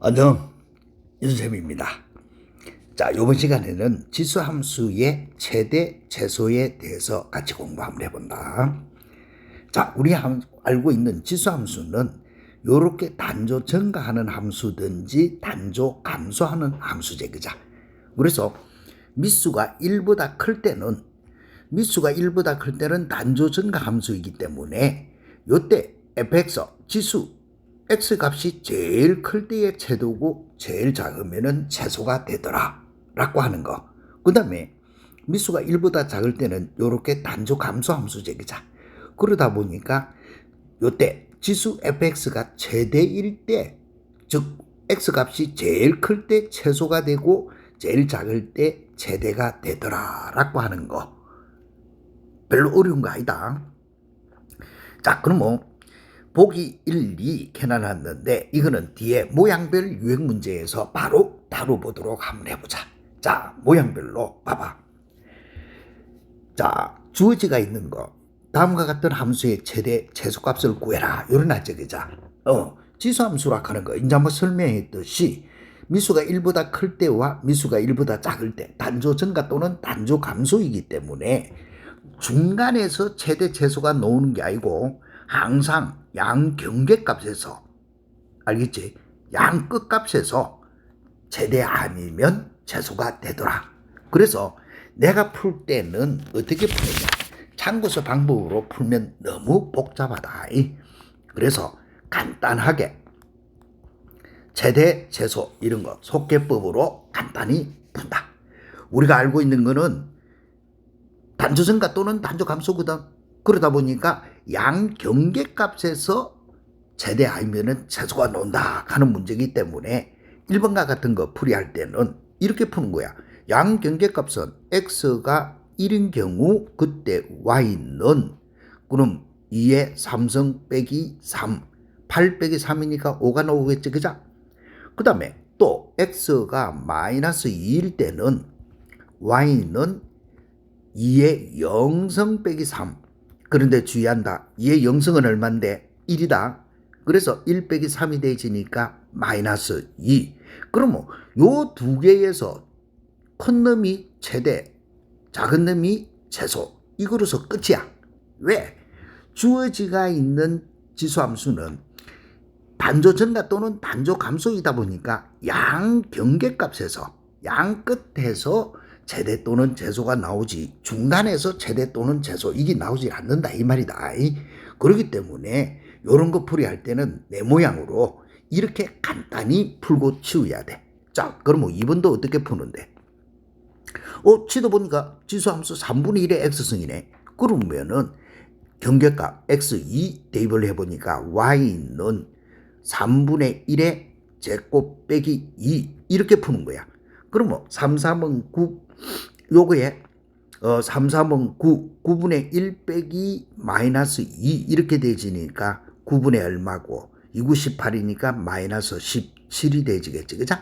안녕, 윤쌤입니다. 자, 이번 시간에는 지수함수의 최대 최소에 대해서 같이 공부 한번 해본다. 자, 우리 알고 있는 지수함수는 이렇게 단조 증가하는 함수든지 단조 감소하는 함수제, 그죠? 그래서 미수가 1보다 클 때는 단조 증가 함수이기 때문에 이때 fx 지수 x 값이 제일 클 때의 최대고 제일 작으면은 최소가 되더라 라고 하는 거. 그 다음에 미수가 1보다 작을 때는 이렇게 단조 감소 함수제, 그자. 그러다 보니까 요때 지수 fx가 최대일 때, 즉 x 값이 제일 클 때 최소가 되고 제일 작을 때 최대가 되더라 라고 하는 거. 별로 어려운 거 아니다. 자, 그럼 보기 1, 2 해놨는데 이거는 뒤에 모양별 유형 문제에서 바로 다뤄보도록 한번 해보자. 자, 모양별로 봐봐. 자, 주어지가 있는 거. 다음과 같은 함수의 최대 최소값을 구해라. 이런 아저기자. 지수함수라 하는 거. 이제 한번 설명했듯이 미수가 1보다 클 때와 미수가 1보다 작을 때 단조 증가 또는 단조 감소이기 때문에 중간에서 최대 최소가 나오는 게 아니고 항상 양 경계값에서, 알겠지? 양 끝값에서 최대 아니면 최소가 되더라. 그래서 내가 풀 때는 어떻게 푸느냐? 참고서 방법으로 풀면 너무 복잡하다. 그래서 간단하게 최대 최소 이런 거 속계법으로 간단히 푼다. 우리가 알고 있는 거는 단조 증가 또는 단조 감소거든. 그러다 보니까 양 경계값에서 최대 아니면은 최소가 나온다 하는 문제이기 때문에 1번과 같은 거 풀이할 때는 이렇게 푸는 거야. 양 경계값은 x가 1인 경우 그때 y는 그럼 2의 3성 빼기 3, 8 빼기 3이니까 5가 나오겠지, 그죠? 그 다음에 또 x가 마이너스 2일 때는 y는 2의 0성 빼기 3. 그런데 주의한다. 2의 0성은 얼만데? 1이다. 그래서 1 빼기 3이 되지니까 마이너스 2. 그러면 요 두 개에서 큰 놈이 최대, 작은 놈이 최소. 이거로서 끝이야. 왜? 주어지가 있는 지수함수는 단조 증가 또는 단조 감소이다 보니까 양 경계값에서, 양 끝에서 최대 또는 최소가 나오지 중간에서 최대 또는 최소 이게 나오지 않는다 이 말이다. 그렇기 때문에 이런 거 풀이할 때는 내 모양으로 이렇게 간단히 풀고 치워야 돼. 자, 그러면 2번도 어떻게 푸는데? 치도 보니까 지수함수 3분의 1의 x승이네. 그러면은 경계값 x2 대입을 해보니까 y는 3분의 1의 제곱 빼기 2 이렇게 푸는 거야. 그러면 3, 3은 9, 요거에 3, 3은 9, 9분의 1 빼기 마이너스 2 이렇게 되지니까 9분의 얼마고 2, 9, 18이니까 마이너스 17이 되지겠지, 그죠?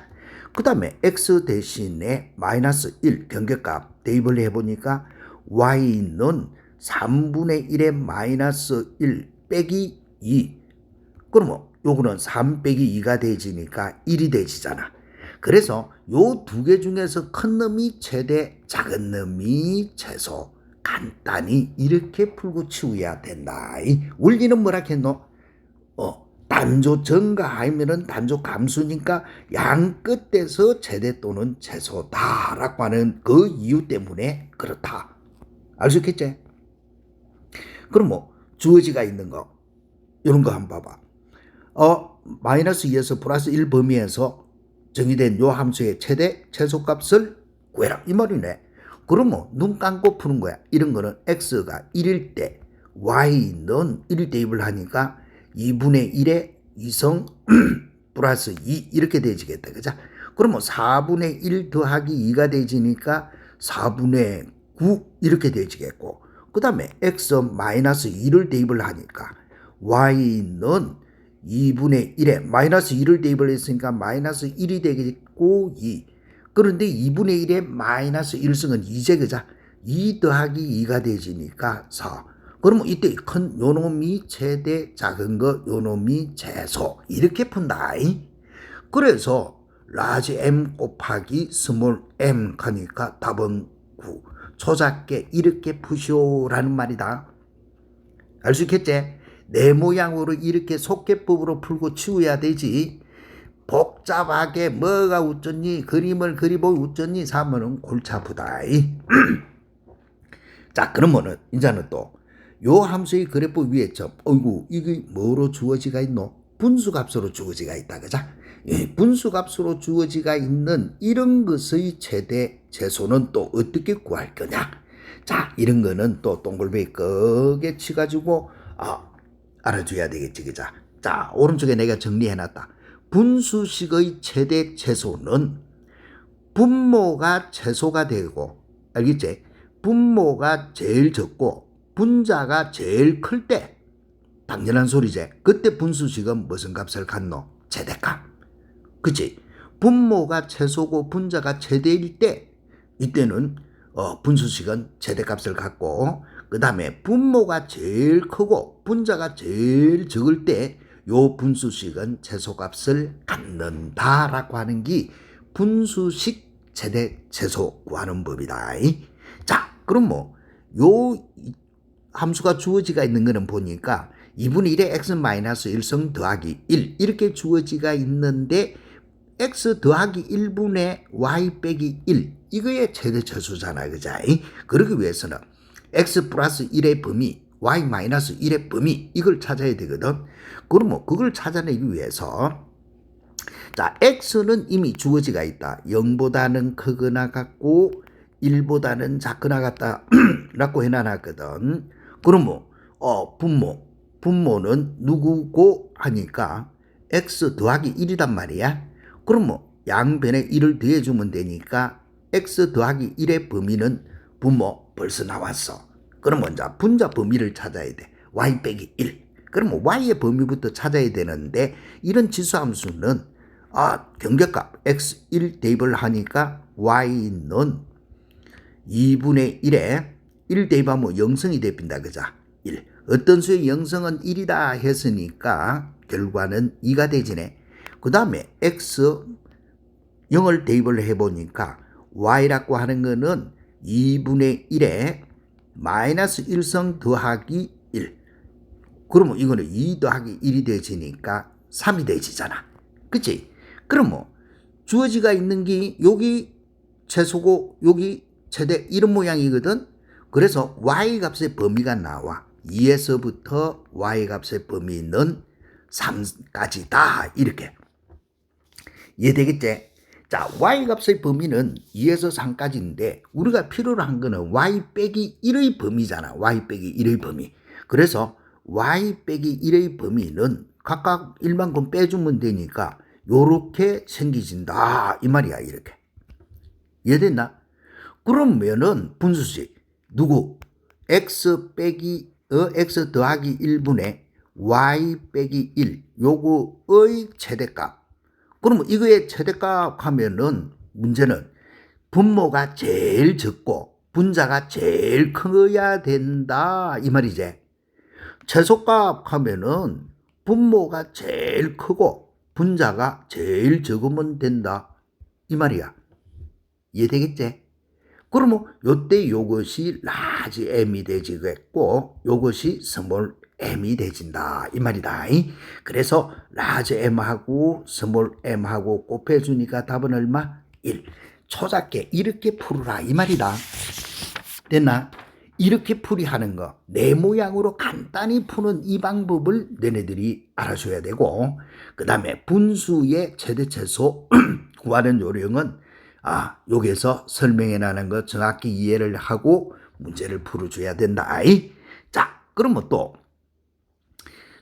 그 다음에 x 대신에 마이너스 1 경계값 대입을 해보니까 y는 3분의 1의 마이너스 1 빼기 2. 그러면 요거는 3 빼기 2가 되지니까 1이 되지잖아. 그래서 요 두 개 중에서 큰 놈이 최대, 작은 놈이 최소. 간단히 이렇게 풀고 치워야 된다. 원리는 뭐라 했노? 단조 증가 아니면은 단조 감소니까 양 끝에서 최대 또는 최소다라고 하는 그 이유 때문에 그렇다. 알 수 있겠지? 그럼 주어지가 있는 거 이런 거 한번 봐봐. 마이너스 2에서 플러스 1 범위에서 정의된 요 함수의 최대 최소값을 구해라 이 말이네. 그러면 눈 감고 푸는 거야. 이런 거는 x가 1일 때 y는 1 대입을 하니까 2분의 1의 2성 플러스 2 이렇게 되지겠다, 그죠? 그러면 4분의 1 더하기 2가 되지니까 4분의 9 이렇게 되지겠고, 그 다음에 x 마이너스 2를 대입을 하니까 y는 2분의 1에 마이너스 2를 대입을 했으니까 마이너스 1이 되겠고 2. 그런데 2분의 1에 마이너스 1승은 2제, 그죠? 2 더하기 2가 되지니까 4. 그러면 이때 큰 요놈이 최대, 작은 거 요놈이 최소 이렇게 푼다. 그래서 라지 M 곱하기 스몰 m 가니까 답은 9. 초작게 이렇게 푸시오라는 말이다. 알 수 있겠지? 내 모양으로 이렇게 속개법으로 풀고 치워야 되지. 복잡하게 뭐가 웃졌니? 그림을 그리보고 웃졌니? 사면은 골치 아프다. 자, 그러면은 이제는 또 요 함수의 그래프 위에 점. 어이구, 이게 뭐로 주어지가 있노? 분수값으로 주어지가 있다. 그자? 분수값으로 주어지가 있는 이런 것의 최대 최소는 또 어떻게 구할 거냐? 자, 이런 거는 또 동글뱅이 끄게 치가지고 알아줘야 되겠지. 그자? 자, 오른쪽에 내가 정리해놨다. 분수식의 최대 최소는 분모가 최소가 되고, 알겠지? 분모가 제일 적고 분자가 제일 클 때, 당연한 소리지. 그때 분수식은 무슨 값을 갖노? 최대값. 그치? 분모가 최소고 분자가 최대일 때, 이때는 분수식은 최대값을 갖고, 그 다음에 분모가 제일 크고 분자가 제일 적을 때 요 분수식은 최소값을 갖는다라고 하는 게 분수식 최대 최소 구하는 법이다. 자, 그럼 뭐 요 함수가 주어지가 있는 거는 보니까 2분의 1에 x-1성 더하기 1 이렇게 주어지가 있는데 x 더하기 1분의 y 빼기 1 이거의 최대 최소잖아. 그자? 그러기 위해서는 x 플러스 1의 범위 y 마이너스 1의 범위 이걸 찾아야 되거든. 그러면 그걸 찾아내기 위해서 자, x는 이미 주어지가 있다. 0보다는 크거나 같고 1보다는 작거나 같다 라고 해놔놨거든. 그러면 분모는 누구고 하니까 x 더하기 1이란 말이야. 그러면 양변에 1을 더해주면 되니까 x 더하기 1의 범위는 분모 벌써 나왔어. 그러면 이제 분자 범위를 찾아야 돼. y 빼기 1. 그러면 y의 범위부터 찾아야 되는데 이런 지수함수는 경계값 x1 대입을 하니까 y는 2분의 1에 1 대입하면 0성이 됩니다. 그자? 1. 어떤 수의 0성은 1이다 했으니까 결과는 2가 되지네. 그 다음에 x 0을 대입을 해보니까 y라고 하는 거는 2분의 1에 마이너스 1성 더하기 1. 그러면 이거는 2 더하기 1이 되지니까 3이 되지잖아. 그치? 그러면 주어지가 있는 게 여기 최소고 여기 최대 이런 모양이거든. 그래서 y값의 범위가 나와. 2에서부터 y값의 범위는 3까지다. 이렇게. 이해되겠지? 자, y값의 범위는 2에서 3까지인데 우리가 필요로 한 거는 y 빼기 1의 범위잖아. y 빼기 1의 범위. 그래서 y 빼기 1의 범위는 각각 1만큼 빼주면 되니까 요렇게 생기진다. 이 말이야. 이렇게. 이해됐나? 그러면은 분수식 누구? x 더하기 1분의 y 빼기 1 요거의 최대값. 그러면 이거의 최대값 하면은 문제는 분모가 제일 적고 분자가 제일 커야 된다 이 말이지. 최소값 하면은 분모가 제일 크고 분자가 제일 적으면 된다 이 말이야. 이해되겠지? 그러면 요때 요것이 라지 m이 되지겠고 요것이 스몰 m이 되진다 이 말이다. 그래서 라지 m하고 스몰 m하고 곱해주니까 답은 얼마? 1. 초작게 이렇게 풀어라 이 말이다. 됐나? 이렇게 풀이하는 거 내 모양으로 간단히 푸는 이 방법을 너네들이 알아줘야 되고, 그 다음에 분수의 최대 최소 구하는 요령은 여기에서 설명해 나는 거 정확히 이해를 하고 문제를 풀어줘야 된다. 자, 그러면 또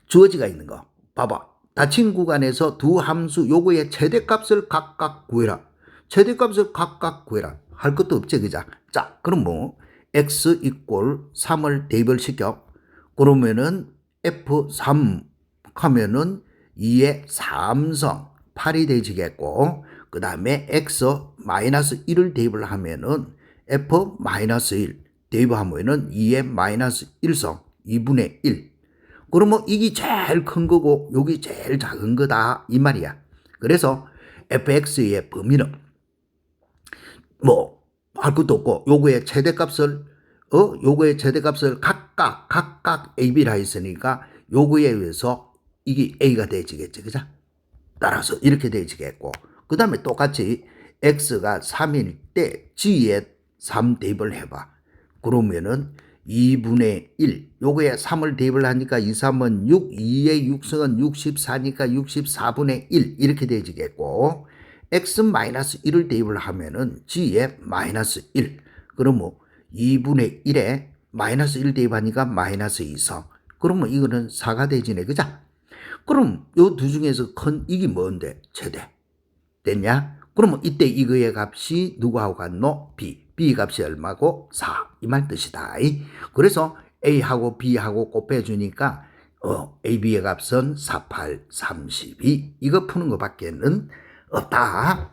주어지가 있는 거 봐봐. 닫힌 구간에서 두 함수 요거의 최대값을 각각 구해라. 최대값을 각각 구해라. 할 것도 없지, 그자? 자, 그럼 뭐 x 이꼴 3을 대입을 시켜. 그러면은 f3 하면은 2의 3성 8이 되지겠고, 그 다음에 x 마이너스 1을 대입을 하면은 f 마이너스 1 대입하면은 2의 마이너스 1성 2분의 1. 그러면 이게 제일 큰 거고 여기 제일 작은 거다 이 말이야. 그래서 fx의 범위는 뭐 할 것도 없고 요거의 최대값을 각각 a, b라 했으니까 요거에 의해서 이게 a가 되지겠지, 그죠? 따라서 이렇게 되지겠고, 그 다음에 똑같이 x가 3일 때 g에 3 대입을 해봐. 그러면은 2분의 1 요거에 3을 대입을 하니까 2, 3은 6, 2의 6승은 64니까 64분의 1 이렇게 되지겠고, x-1을 대입을 하면은 g에 마이너스 1. 그러면 2분의 1에 마이너스 1 대입하니까 마이너스 2성. 그러면 이거는 4가 되지네, 그죠? 그럼 요 두 중에서 큰 이게 뭔데? 최대. 됐냐? 그러면 이때 이거의 값이 누구하고 같노? b. b 값이 얼마고? 4. 이 말 뜻이다. 그래서 a하고 b하고 곱해주니까 a, b의 값은 4, 8, 32. 이거 푸는 것밖에는 없다.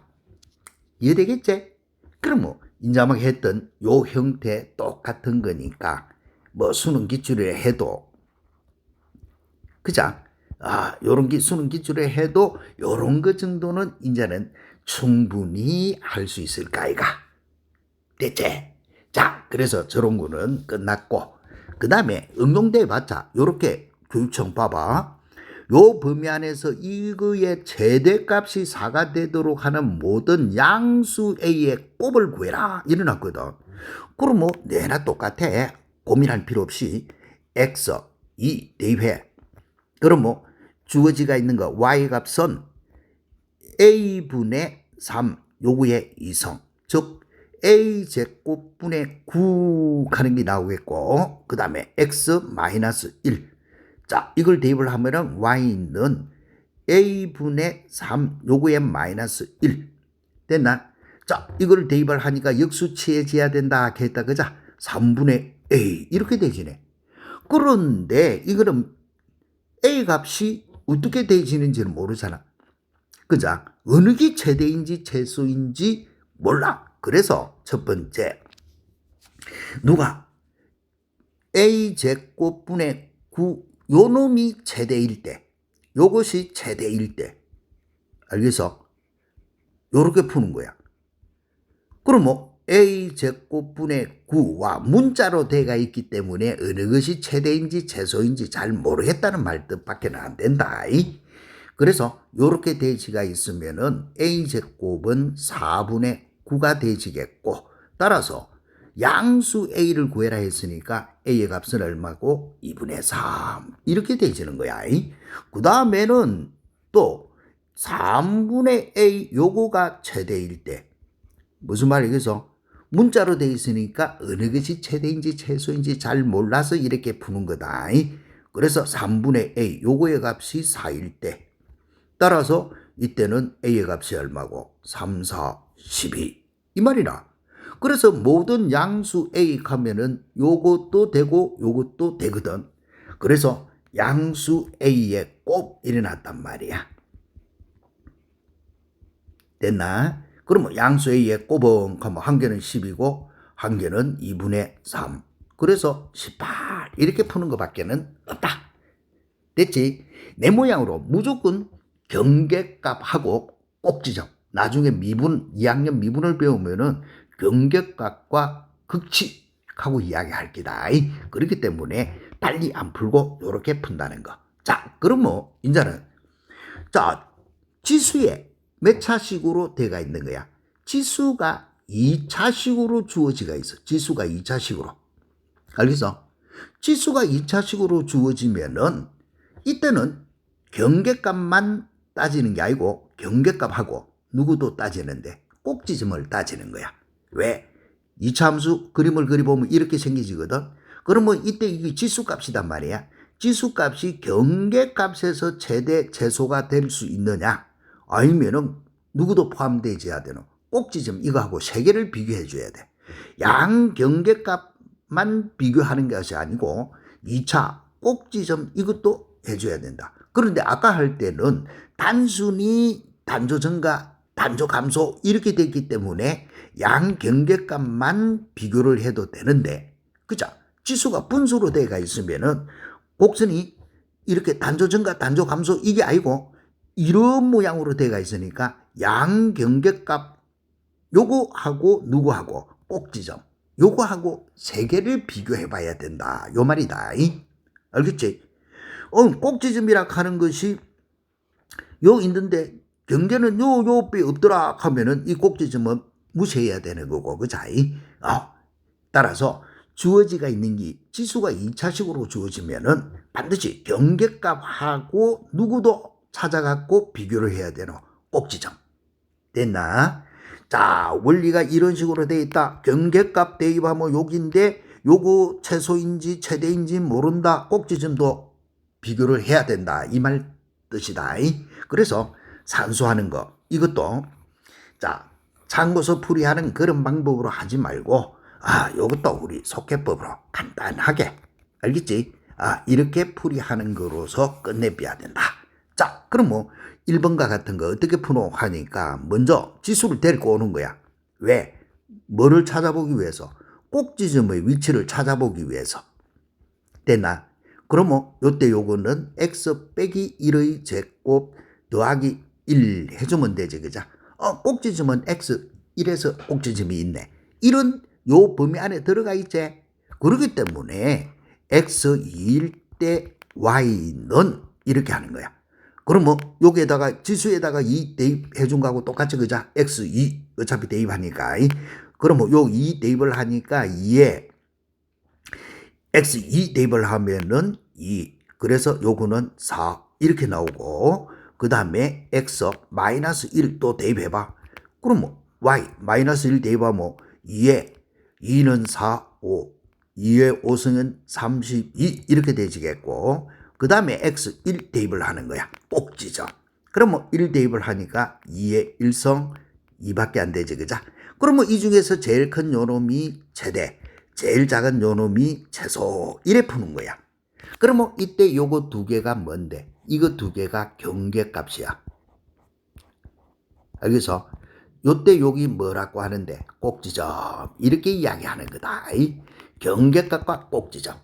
이해되겠지? 그럼 뭐 인자막 했던 요 형태 똑같은 거니까 뭐 수능 기출에 해도 그죠? 요런 수능 기출에 해도 요런 거 정도는 이제는 충분히 할 수 있을까 이가 됐지? 자, 그래서 저런 거는 끝났고, 그 다음에 응용대 봤자 요렇게 교육청 봐봐. 요 범위 안에서 이거의 최대값이 4가 되도록 하는 모든 양수 a의 곱을 구해라 이래놨거든. 그럼 뭐 내나 똑같아. 고민할 필요 없이 x 2 대입해. 그럼 뭐 주어지가 있는 거 y 값은 a분의 3 요거의 2성, 즉 a제곱분의 9 하는 게 나오겠고, 그 다음에 x-1. 자, 이걸 대입을 하면은 y는 a분의 3 요거의 마이너스 1 됐나? 자, 이걸 대입을 하니까 역수치해져야 된다 했다, 그죠? 3분의 a 이렇게 되지네. 그런데 이거는 a 값이 어떻게 되지는지는 모르잖아, 그죠? 어느 게 최대인지 최소인지 몰라. 그래서 첫 번째 누가 a제곱분의 9 요놈이 최대일 때, 요것이 최대일 때, 알겠어? 요렇게 푸는 거야. 그럼 뭐 a제곱분의 9와 문자로 돼가 있기 때문에 어느 것이 최대인지 최소인지 잘 모르겠다는 말 뜻밖에 안 된다. 그래서 요렇게 대지가 있으면은 a제곱은 4분의 9가 되지겠고, 따라서 양수 a를 구해라 했으니까 a의 값은 얼마고? 2분의 3 이렇게 되지는 거야. 그 다음에는 또 3분의 a 요거가 최대일 때, 무슨 말이겠어? 문자로 돼 있으니까 어느 것이 최대인지 최소인지 잘 몰라서 이렇게 푸는 거다. 그래서 3분의 a 요거의 값이 4일 때, 따라서 이때는 a의 값이 얼마고? 3, 4, 12 이 말이라. 그래서 모든 양수 a 하면은 요것도 되고 요것도 되거든. 그래서 양수 a의 곱 일어났단 말이야. 됐나? 그러면 양수 a의 곱은 한 개는 10이고 한 개는 2분의 3. 그래서 18 이렇게 푸는 것밖에는 없다. 됐지? 내 모양으로 무조건 경계값하고 꼭지점. 나중에 미분 2학년 미분을 배우면은 경계값과 극치하고 이야기할 기다. 그렇기 때문에 빨리 안 풀고 요렇게 푼다는 거. 자, 그럼 뭐 이제는 자, 지수에 몇 차식으로 돼가 있는 거야? 지수가 2차식으로 주어지가 있어. 지수가 2차식으로. 알겠어? 지수가 2차식으로 주어지면은 이때는 경계값만 따지는 게 아니고 경계값하고 누구도 따지는데 꼭지점을 따지는 거야. 왜? 2차 함수 그림을 그려보면 이렇게 생기지거든. 그러면 이때 이게 지수값이단 말이야. 지수값이 경계값에서 최대 최소가 될 수 있느냐, 아니면은 누구도 포함되지 되는 꼭지점 이거하고 세 개를 비교해 줘야 돼. 양 경계값만 비교하는 것이 아니고 2차 꼭지점 이것도 해줘야 된다. 그런데 아까 할 때는 단순히 단조 증가, 단조 감소 이렇게 됐기 때문에 양 경계값만 비교를 해도 되는데, 그죠? 지수가 분수로 돼가 있으면은 곡선이 이렇게 단조 증가, 단조 감소 이게 아니고 이런 모양으로 돼가 있으니까 양경계값 요거하고 누구하고 꼭지점 요거하고 세 개를 비교해 봐야 된다. 요 말이다. 알겠지? 꼭지점이라 하는 것이 요 있는데 경계는 요 빼 없더라 하면은 이 꼭지점은 무시해야 되는 거고, 그자? 따라서 주어지가 있는 게 지수가 2차식으로 주어지면은 반드시 경계값하고 누구도 찾아갖고 비교를 해야 되는 꼭지점. 됐나? 자, 원리가 이런 식으로 돼 있다. 경계값 대입하면 여기인데 요거 최소인지 최대인지 모른다. 꼭지점도 비교를 해야 된다. 이 말 뜻이다. 그래서 산수하는 거 이것도 자 참고서 풀이하는 그런 방법으로 하지 말고 요것도 우리 속해법으로 간단하게 알겠지? 이렇게 풀이하는 거로서 끝내봐야 된다. 자, 그럼 뭐 1번과 같은 거 어떻게 푸노 하니까 먼저 지수를 데리고 오는 거야. 왜? 뭐를 찾아보기 위해서? 꼭지점의 위치를 찾아보기 위해서. 됐나? 그러면 요때 요거는 x 빼기 1의 제곱 더하기 1 해주면 되지, 그자? 꼭지점은 x 1에서 꼭지점이 있네. 1은 요 범위 안에 들어가 있지. 그렇기 때문에 x 2일 때 y는 이렇게 하는 거야. 그러면 여기에다가 지수에다가 2 대입해 준 거하고 똑같이, 그자? x2 어차피 대입하니까. 그러면 요 2 대입을 하니까 2에 x2 대입을 하면은 2. 그래서 요거는 4 이렇게 나오고, 그 다음에 x 마이너스 1 또 대입해봐. 그러면 y 마이너스 1 대입하면 2에 2는 4, 5. 2의 5승은 32 이렇게 되지겠고, 그 다음에 x 1 대입을 하는 거야. 꼭지점. 그러면 1 대입을 하니까 2의 1성 2밖에 안 되지, 그자? 그러면 이 중에서 제일 큰 요놈이 최대, 제일 작은 요놈이 최소 이래 푸는 거야. 그러면 이때 요거 두 개가 뭔데? 이거 두 개가 경계값이야. 알겠어? 요때 여기 뭐라고 하는데? 꼭지점. 이렇게 이야기하는 거다. 경계값과 꼭지점.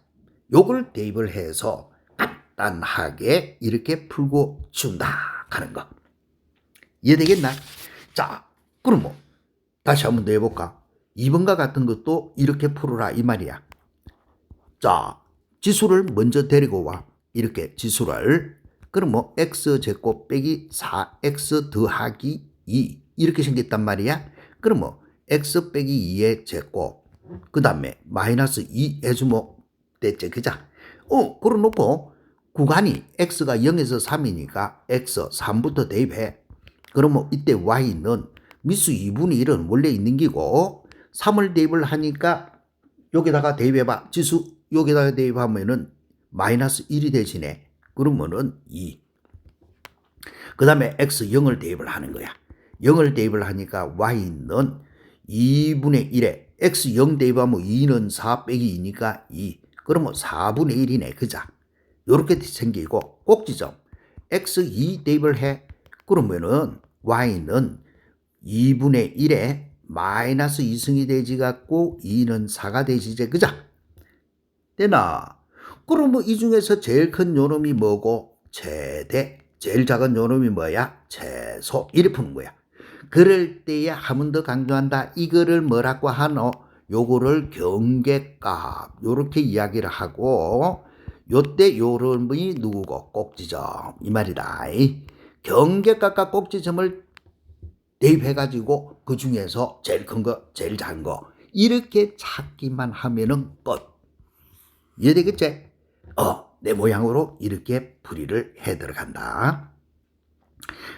요걸 대입을 해서 간단하게 이렇게 풀고 준다 하는 거. 이해되겠나? 자, 그럼 뭐 다시 한번 더 해볼까? 2번과 같은 것도 이렇게 풀어라 이 말이야. 자, 지수를 먼저 데리고 와. 이렇게 지수를. 그럼 뭐 x제곱 빼기 4x 더하기 2 이렇게 생겼단 말이야. 그럼 뭐 x 빼기 2의 제곱 그 다음에 마이너스 2 해주면 됐지, 그자? 그러놓고 구간이 x가 0에서 3이니까 x 3부터 대입해. 그러면 이때 y는 미수 2분의 1은 원래 있는 기고 3을 대입을 하니까 여기다가 대입해봐. 지수 여기다가 대입하면은 마이너스 1이 되지네. 그러면은 2. 그 다음에 x 0을 대입을 하는 거야. 0을 대입을 하니까 y는 2분의 1에 x 0 대입하면 2는 4 빼기 2니까 2. 그러면 4분의 1이네. 그자? 요렇게 생기고 꼭지점. x 2 대입을 해. 그러면은 y는 2분의 1에 마이너스 2승이 되지 갖고 2는 4가 되지제. 그자? 되나? 그러면 이 중에서 제일 큰 요놈이 뭐고? 최대. 제일 작은 요놈이 뭐야? 최소. 이래 푸는 거야. 그럴 때에 한 번 더 강조한다. 이거를 뭐라고 하노? 요거를 경계값. 요렇게 이야기를 하고 요때 요놈이 누구고? 꼭지점. 이 말이다. 경계값과 꼭지점을 대입해가지고 그 중에서 제일 큰 거, 제일 작은 거 이렇게 찾기만 하면은 끝. 이해되겠지? 내 모양으로 이렇게 풀이를 해 들어간다.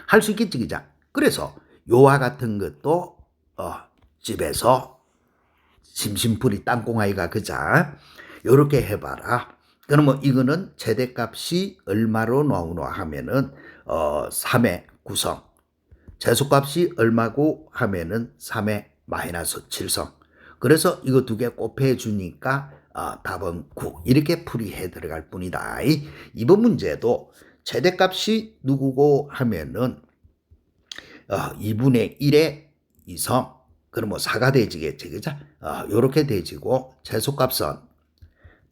할 수 있겠지, 그자? 그래서 요와 같은 것도 집에서 심심풀이 땅콩아이가 그자? 요렇게 해봐라. 그러면 이거는 최대값이 얼마로 나오노 하면은 3의 구성. 최소값이 얼마고 하면은 3의 마이너스 7성. 그래서 이거 두 개 곱해 주니까 답은 9. 이렇게 풀이해 들어갈 뿐이다. 이번 문제도 최대값이 누구고 하면은 2분의 1의 2성. 그러면 4가 되지겠지, 그죠? 요렇게 되지고 최소값은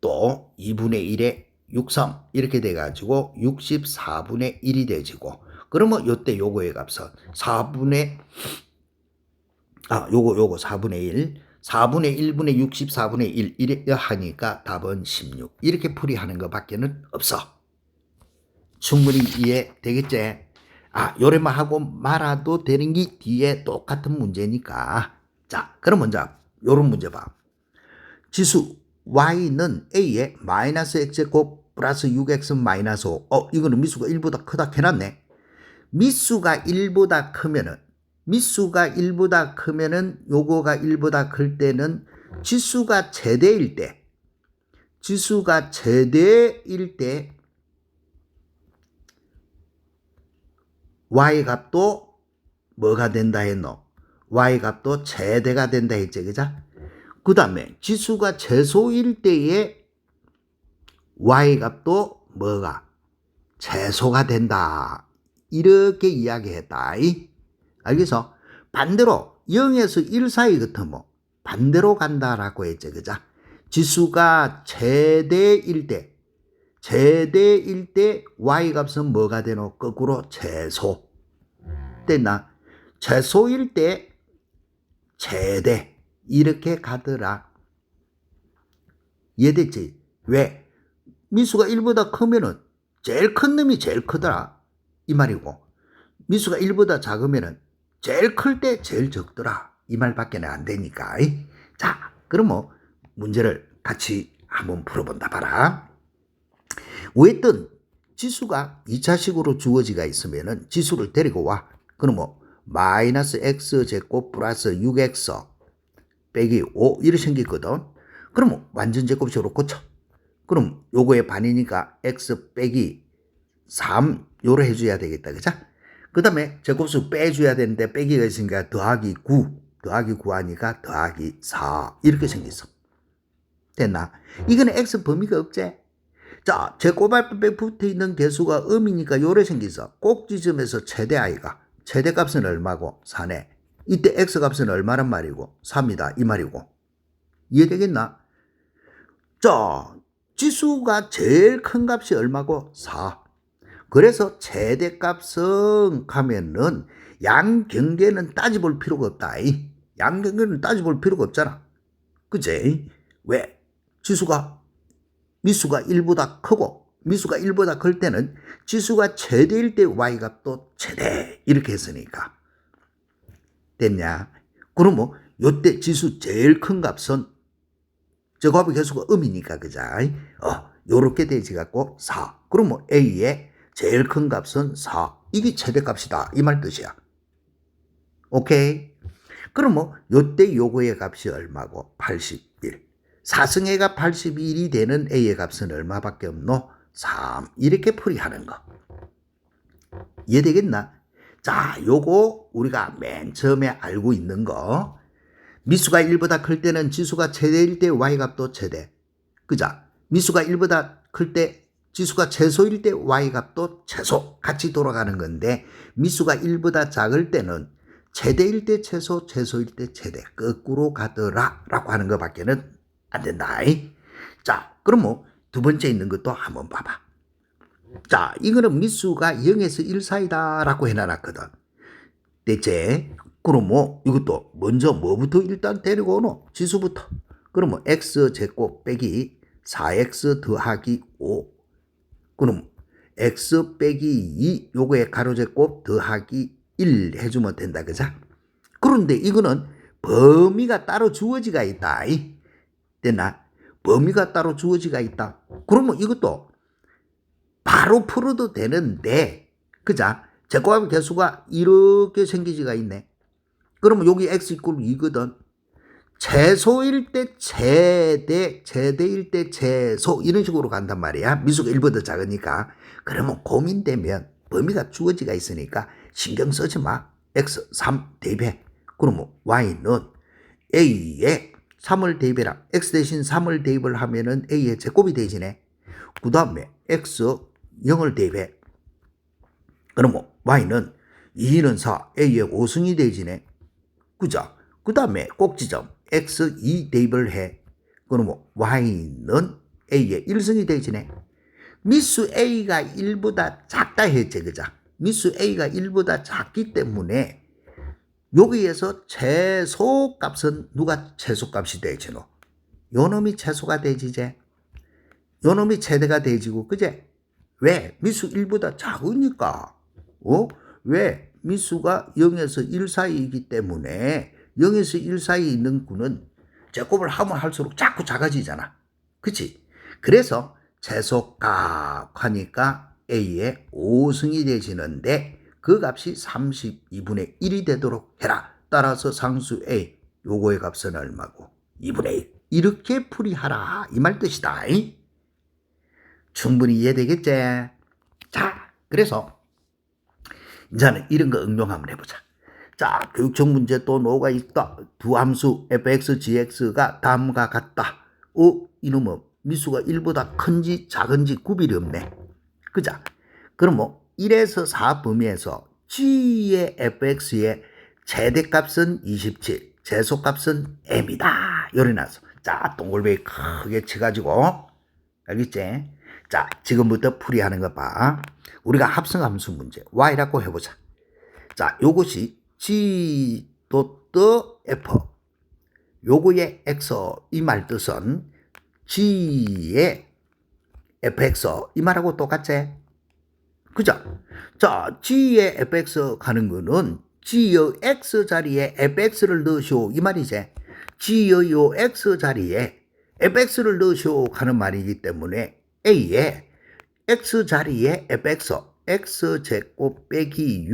또 2분의 1의 6성 이렇게 돼가지고 64분의 1이 되지고 그러면 요때 요거의 값은 4분의 요거 4분의 1, 4분의 1분의 60, 4분의 1 이렇게 하니까 답은 16. 이렇게 풀이하는 것밖에는 없어. 충분히 이해되겠지? 요래만 하고 말아도 되는 게 뒤에 똑같은 문제니까. 자, 그럼 먼저 요런 문제 봐. 지수 y는 a의 마이너스 x제곱 플러스 6x 마이너스 5. 이거는 미수가 1보다 크다 해놨네. 미수가 1보다 크면은 요거가 1보다 클 때는 지수가 제대일 때 y 값도 뭐가 된다 했노? y 값도 제대가 된다 했지, 그죠? 그 다음에 지수가 제소일 때에 y 값도 뭐가? 제소가 된다. 이렇게 이야기했다. 알겠어? 반대로 0에서 1 사이 같으면 반대로 간다라고 했지, 그죠? 지수가 제대일 때 y 값은 뭐가 되노? 거꾸로 제소. 됐나? 제소일 때 제대. 이렇게 가더라. 이해됐지? 왜? 미수가 1보다 크면은 제일 큰 놈이 제일 크더라. 이 말이고, 미수가 1보다 작으면은 제일 클 때 제일 적더라. 이 말밖에 안 되니까. 자, 그럼 문제를 같이 한번 풀어본다 봐라. 어쨌든 지수가 2차식으로 주어지가 있으면은 지수를 데리고 와. 그럼 마이너스 x제곱 플러스 6x 빼기 5 이렇게 생겼거든. 그럼 완전 제곱식으로 고쳐. 그럼 요거의 반이니까 x 빼기 3 요로 해줘야 되겠다. 그죠? 그 다음에 제곱수 빼줘야 되는데 빼기가 있으니까 더하기 9 하니까 더하기 4 이렇게 생겼어. 됐나? 이거는 x 범위가 없지? 자, 제곱합에 붙어있는 개수가 음이니까 요래 생겼어. 꼭지점에서 최대 i가 최대값은 얼마고? 4네. 이때 x값은 얼마란 말이고? 3이다 이 말이고. 이해되겠나? 자, 지수가 제일 큰 값이 얼마고? 4. 그래서 최대값은 가면은 양경계는 따져볼 필요가 없다. 양경계는 따져볼 필요가 없잖아. 그치? 왜? 미수가 1보다 크고 미수가 1보다 클 때는 지수가 최대일 때 y값도 최대 이렇게 했으니까. 됐냐? 그러면 요때 지수 제일 큰 값은 제곱합의 개수가 음이니까, 그자? 요렇게 되지 갖고 4. 그러면 A의 제일 큰 값은 4. 이게 최대값이다. 이 말 뜻이야. 오케이? 그러면 요때 요거의 값이 얼마고? 81. 4승의가 81이 되는 A의 값은 얼마밖에 없노? 3. 이렇게 풀이하는 거. 이해되겠나? 자, 요거 우리가 맨 처음에 알고 있는 거. 미수가 1보다 클 때는 지수가 최대일 때 y값도 최대. 그자? 미수가 1보다 클 때 지수가 최소일 때 y값도 최소. 같이 돌아가는 건데 미수가 1보다 작을 때는 최대일 때 최소, 최소일 때 최대. 거꾸로 가더라 라고 하는 것밖에는 안 된다. 자, 그럼 두 번째 있는 것도 한번 봐봐. 자, 이거는 미수가 0에서 1 사이다 라고 해놔놨거든. 대체 그럼 이것도 먼저 뭐부터 일단 데리고 오노? 지수부터. 그러면 x제곱 빼기 4x 더하기 5. 그럼 x 빼기 2 요거에 가로제곱 더하기 1 해주면 된다. 그죠? 그런데 이거는 범위가 따로 주어지가 있다. 됐나? 범위가 따로 주어지가 있다. 그러면 이것도 바로 풀어도 되는데, 그자? 제곱합의 개수가 이렇게 생기지가 있네. 그러면 여기 x 이꼴 2거든. 최소일 때 최대, 최대일 때 최소 이런 식으로 간단 말이야. 미수가 1보다 작으니까. 그러면 고민되면 범위가 주어지가 있으니까 신경 쓰지 마. x 3 대입해. 그러면 y는 a에 3을 대입해라. x 대신 3을 대입을 하면은 a의 제곱이 되지네. 그 다음에 x 0을 대입해. 그러면 y는 2는 4, a의 5승이 되지네. 그죠? 그 다음에 꼭지점 x 2 대입을 해. 그러면 y는 a의 1승이 되지네. 미수 a가 1보다 작다 했지, 그죠? 미수 A가 1보다 작기 때문에 여기에서 최소값은 누가 최소값이 되지노? 요 놈이 최소가 되지제. 요 놈이 최대가 되지고, 그제? 왜? 미수 1보다 작으니까. 왜? 미수가 0에서 1 사이이기 때문에 0에서 1 사이에 있는 구는 제곱을 하면 할수록 자꾸 작아지잖아. 그치? 그래서 최소값 하니까 A의 5승이 되시는데 그 값이 32분의 1이 되도록 해라. 따라서 상수 A 요거의 값은 얼마고? 2분의 1. 이렇게 풀이하라. 이 말 뜻이다. 충분히 이해되겠지? 자, 그래서 이제는 이런 거 응용 한번 해보자. 자, 교육청 문제 또 뭐가 있다. 두 함수 fx, gx가 다음과 같다. 이놈은 미수가 1보다 큰지 작은지 구별이 없네. 그자? 그럼 뭐 1에서 4 범위에서 g의 fx의 최대값은 27, 최소값은 m이다. 요래놨어. 자, 동글뱅이 크게 쳐가지고, 알겠지? 자, 지금부터 풀이하는 거 봐. 우리가 합성함수 문제 y라고 해보자. 자, 요것이 g 도트 f 요거의 x 이 말 뜻은 g의 fx 이 말하고 똑같지? 그죠? 자, g의 fx 가는 거는 g의 x 자리에 fx를 넣으시오 이 말이지. g의 요 x 자리에 fx를 넣으시오 하는 말이기 때문에 a의 x 자리에 fx x제곱 빼기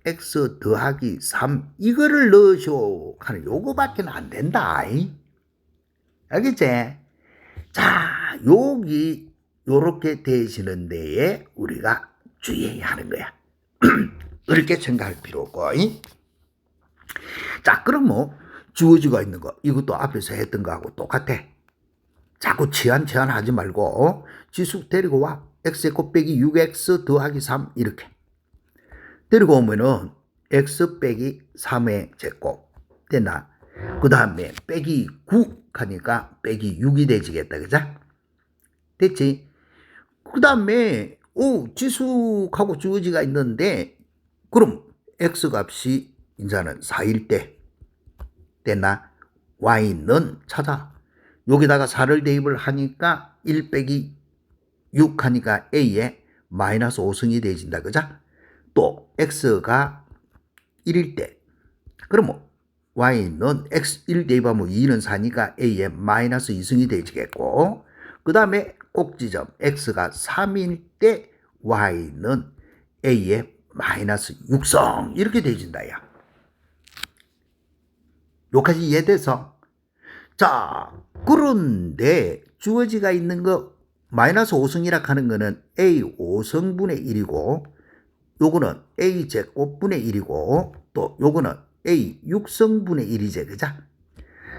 6x 더하기 3 이거를 넣으시오 하는 요거밖에 안 된다. 알겠지? 자, 여기 요렇게 되시는 데에 우리가 주의해야 하는 거야. 어렵게 생각할 필요 없고. 자, 그럼 뭐 주어지가 있는 거 이것도 앞에서 했던 거하고 똑같아. 자꾸 치안하지 말고 지수 데리고 와. x제곱 빼기 6x 더하기 3 이렇게 데리고 오면은 x 빼기 3의 제곱 됐나? 그 다음에 빼기 9 하니까 빼기 6이 되지겠다. 그죠? 됐지? 그 다음에 지수하고 주어지가 있는데 그럼 x 값이 이제는 4일 때 됐나? y는 찾아. 여기다가 4를 대입을 하니까 1 빼기 6 하니까 A에 마이너스 5승이 되어진다. 그죠? 또 X가 1일 때 그러면 Y는 X 1 대입하면 2는 4니까 A에 마이너스 2승이 되어지겠고 그 다음에 꼭지점 X가 3일 때 Y는 A에 마이너스 6승 이렇게 되어진다. 야. 여기까지 이해돼서 자, 그런데 주어지가 있는 거 마이너스 5승이라 하는 거는 A 5승분의 1이고 요거는 A 제곱분의 1이고 또 요거는 A 6승분의 1이지. 그죠?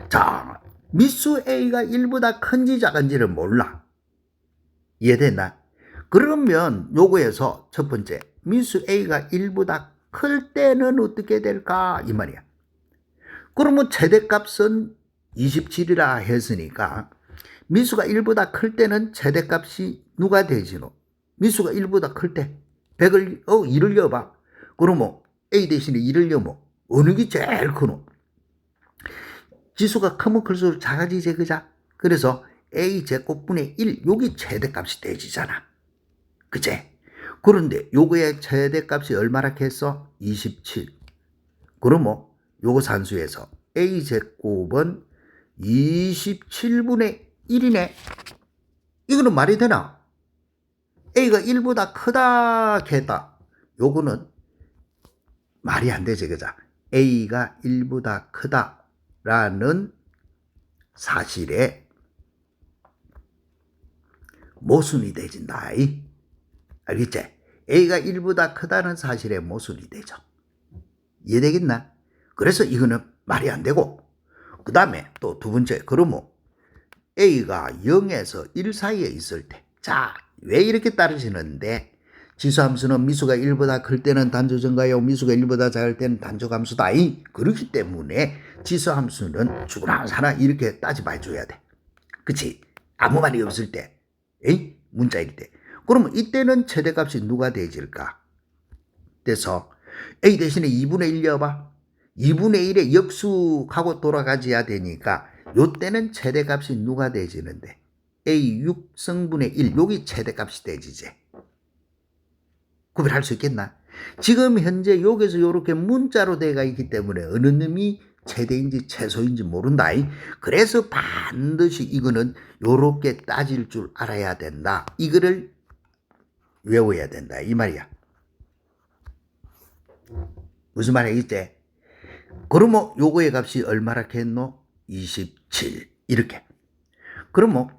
자, 미수 A가 1보다 큰지 작은지를 몰라. 이해됐나? 그러면 요거에서 첫 번째 미수 A가 1보다 클 때는 어떻게 될까? 이 말이야. 그러면 최대값은 27이라 했으니까 미수가 1보다 클 때는 최대값이 누가 되지노? 미수가 1보다 클 때 100을 2를 넣어봐. 그러면 A 대신에 2를 넣으면 어느 게 제일 크노? 지수가 크면 클수록 작아지지. 그자? 그래서 A 제곱분의 1 여기 최대값이 되지잖아. 그제? 그런데 요거의 최대값이 얼마나 했어? 27. 그러면 요거 산수에서 A 제곱은 27분의 1이네. 이거는 말이 되나? A가 1보다 크다 했다. 요거는 말이 안 되지. 그자? A가 1보다 크다라는 사실에 모순이 되진다. 알겠지? A가 1보다 크다는 사실에 모순이 되죠. 이해되겠나? 그래서 이거는 말이 안 되고 그 다음에 또 두 번째 그러면 A가 0에서 1 사이에 있을 때 자, 왜 이렇게 따르시는데 지수함수는 미수가 1보다 클 때는 단조증가요 미수가 1보다 작을 때는 단조감수다. 그렇기 때문에 지수함수는 죽으나 사나 이렇게 따져봐 줘야 돼. 그치? 아무 말이 없을 때 문자일 때 그러면 이때는 최대값이 누가 되질까? 돼서 A 대신에 2분의 1 넣어봐. 2분의 1에 역수하고 돌아가져야 되니까 요때는 최대값이 누가 되지는데 A 6승분의 1 여기 최대값이 되지지. 구별할 수 있겠나? 지금 현재 여기서 이렇게 문자로 돼가 있기 때문에 어느 놈이 최대인지 최소인지 모른다. 그래서 반드시 이거는 요렇게 따질 줄 알아야 된다. 이거를 외워야 된다 이 말이야. 무슨 말이겠지? 그러면 요거의 값이 얼마라 했노? 27 이렇게. 그러면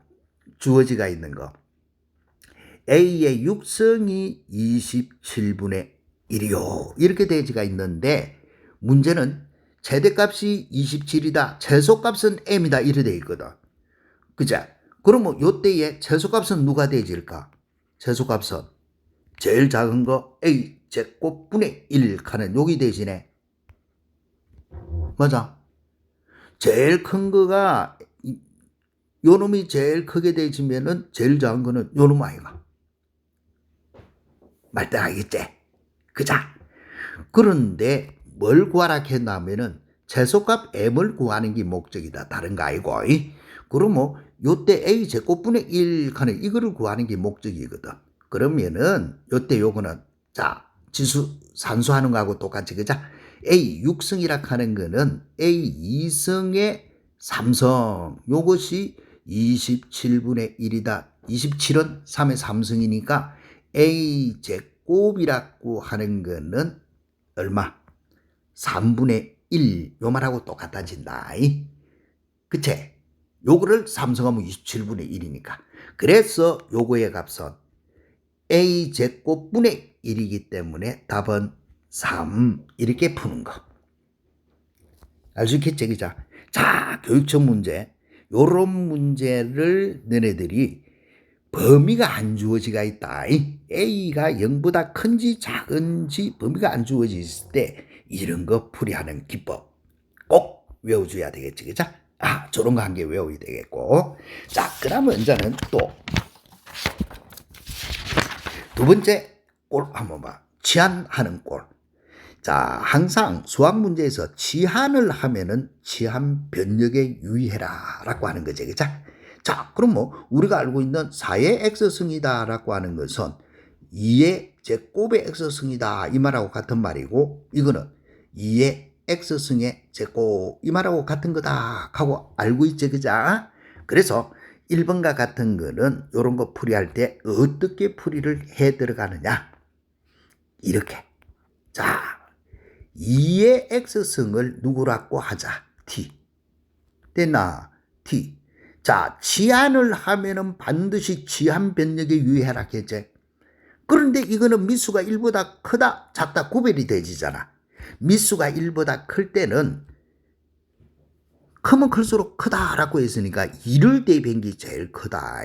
주어지가 있는 거 A의 6승이 27분의 1이요 이렇게 되지가 있는데 문제는 최대값이 27이다 최소값은 M이다 이렇게 돼 있거든. 그죠? 그러면 요때의 최소값은 누가 되질까? 최소값은 제일 작은 거 A 제곱분의 1 하는 여기 대신에 맞아. 제일 큰 거가 요 놈이 제일 크게 되지면은 제일 작은 거는 요 놈 아이가. 말대하겠지? 그자. 그런데 뭘 구하라 했냐면은 최소값 M을 구하는 게 목적이다. 다른 거 아니고. 그러면 요때 A 제곱분의 1 하는 이거를 구하는 게 목적이거든. 그러면은 요때 요거는 자 지수 산수하는 거하고 똑같이 그자. A 6승이라 하는 거는 A 2승의 3승 요것이 27분의 1이다. 27은 3의 3승이니까 A 제곱이라고 하는 거는 얼마? 3분의 1 요 말하고 똑같아진다. 그치? 요거를 3승하면 27분의 1이니까. 그래서 요거의 값은 A 제곱분의 1이기 때문에 답은 3 이렇게 푸는 거. 알 수 있겠지? 그죠? 자, 교육청 문제. 요런 문제를 너네들이 범위가 안 주어지가 있다. A가 0보다 큰지 작은지 범위가 안 주어져 있을 때 이런 거 풀이하는 기법 꼭 외워줘야 되겠지. 그죠? 아, 저런 거 한 개 외워야 되겠고. 자, 그러면 이제는 또 두 번째 꼴 한번 봐. 치환하는 꼴. 자, 항상 수학 문제에서 치환을 하면은 치환 변력에 유의해라 라고 하는 거지. 그죠? 자, 그럼 뭐 우리가 알고 있는 4의 x승이다 라고 하는 것은 2의 제곱의 x승이다 이 말하고 같은 말이고 이거는 2의 x승의 제곱 이 말하고 같은 거다 하고 알고 있지. 그죠? 그래서 1번과 같은 거는 이런 거 풀이할 때 어떻게 풀이를 해 들어가느냐 이렇게. 자, 2의 x승을 누구라고 하자. t. 됐나? t. 자, 치환을 하면은 반드시 치환 변력에 유의해라 했지. 그런데 이거는 미수가 1보다 크다, 작다 구별이 되지잖아. 미수가 1보다 클 때는 크면 클수록 크다라고 했으니까 2를 대입한 게 제일 크다.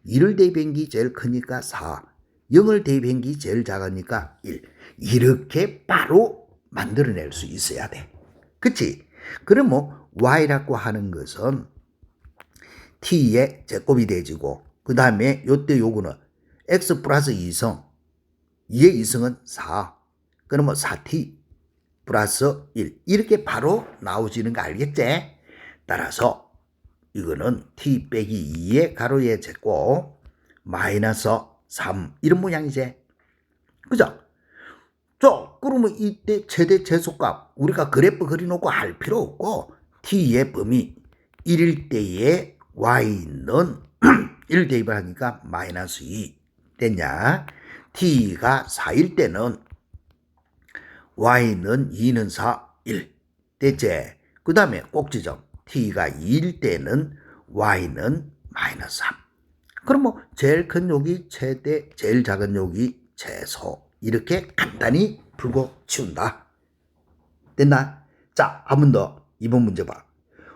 2를 대입한 게 제일 크니까 4. 0을 대입한 게 제일 작으니까 1. 이렇게 바로 만들어낼 수 있어야 돼. 그치? 그럼 뭐 y라고 하는 것은 t의 제곱이 되지고 그 다음에 요때 요거는 x 플러스 2승 2의 2승은 4 그러면 4t 플러스 1 이렇게 바로 나오지는 거 알겠지? 따라서 이거는 t 빼기 2의 가로의 제곱 마이너스 3 이런 모양이지. 그죠? 자, 그러면 이때 최대 최소값 우리가 그래프 그려놓고 할 필요 없고 t의 범위 1일 때에 y는 1 대입을 하니까 마이너스 2 됐냐? t가 4일 때는 y는 2는 4, 1 됐지? 그 다음에 꼭지점 t가 2일 때는 y는 마이너스 3. 그럼 뭐 제일 큰 여기 최대, 제일 작은 여기 최소 이렇게 간단히 풀고 치운다. 됐나? 자, 한 번 더 2번 문제 봐.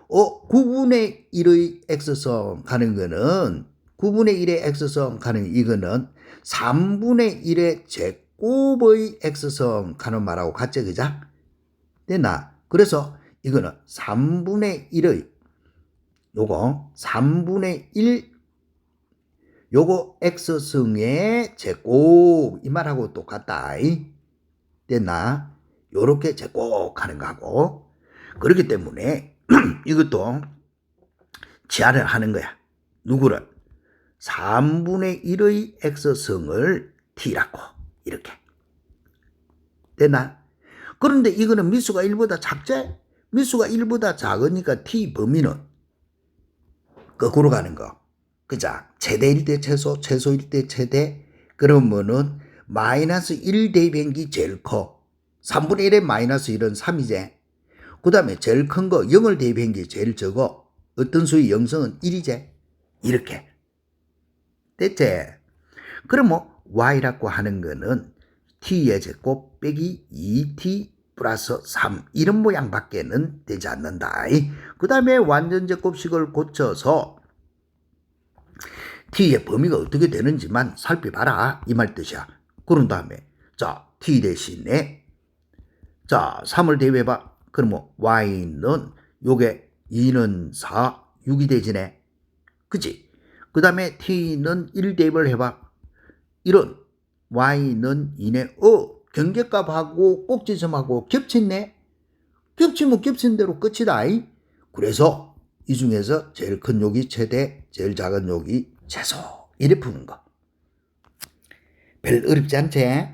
9분의 1의 x성 가는 거는 9분의 1의 x성 가는 이거는 3분의 1의 제곱의 x성 가는 말하고 같지 그자? 됐나? 그래서 이거는 3분의 1의 요거 3분의 1 요거 x승의 제곱 이 말하고 똑같다. 됐나? 요렇게 제곱하는 거하고. 그렇기 때문에 이것도 제한을 하는 거야. 누구를? 3분의 1의 x승을 t라고 이렇게. 됐나? 그런데 이거는 미수가 1보다 작지? 미수가 1보다 작으니까 t 범위는 거꾸로 가는 거. 그자? 최대일 때 최소, 최소일 때 최대. 그러면은 마이너스 1 대입행기 제일 커. 3분의 1의 마이너스 1은 3이제. 그 다음에 제일 큰 거 0을 대입행기 제일 적어. 어떤 수의 영성은 1이제. 이렇게. 됐지? 그러면 y라고 하는 거는 t의 제곱 빼기 2t 플러스 3 이런 모양밖에는 되지 않는다. 그 다음에 완전 제곱식을 고쳐서 t의 범위가 어떻게 되는지만 살펴봐라 이 말 뜻이야. 그런 다음에 자 t 대신에 자 3을 대입해봐. 그러면 y는 요게 2는 4 6이 되지네. 그치? 그 다음에 t는 1 대입을 해봐. 이런 y는 2네. 경계값하고 꼭지점하고 겹쳤네. 겹치면 겹친 대로 끝이다. 그래서 이 중에서 제일 큰 욕이 최대, 제일 작은 욕이 최소. 이래 푸는 거. 별 어렵지 않지?